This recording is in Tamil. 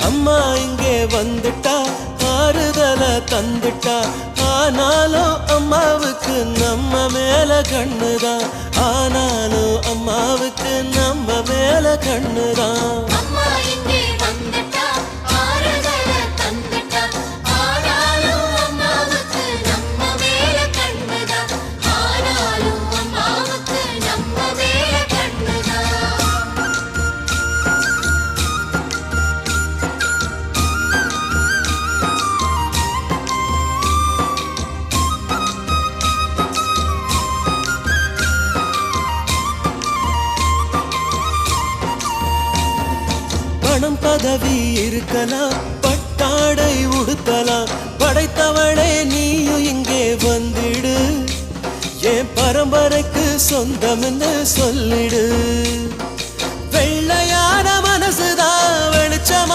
அம்மா இங்கே வந்துட்டா ஆறுதல தந்துட்டா. ஆனாலும் அம்மாவுக்கு நம்ம மேல கண்ணுதான். ஆனாலும் அம்மாவுக்கு நம்ம மேல கண்ணுதான். பணம் பதவி இருக்கலாம், பட்டாடை உடுத்தலாம், படைத்தவளே நீயும் இங்கே வந்திடு. என் பரம்பரைக்கு சொந்தம்னு சொல்லிடு. வெள்ளையான மனசுதான்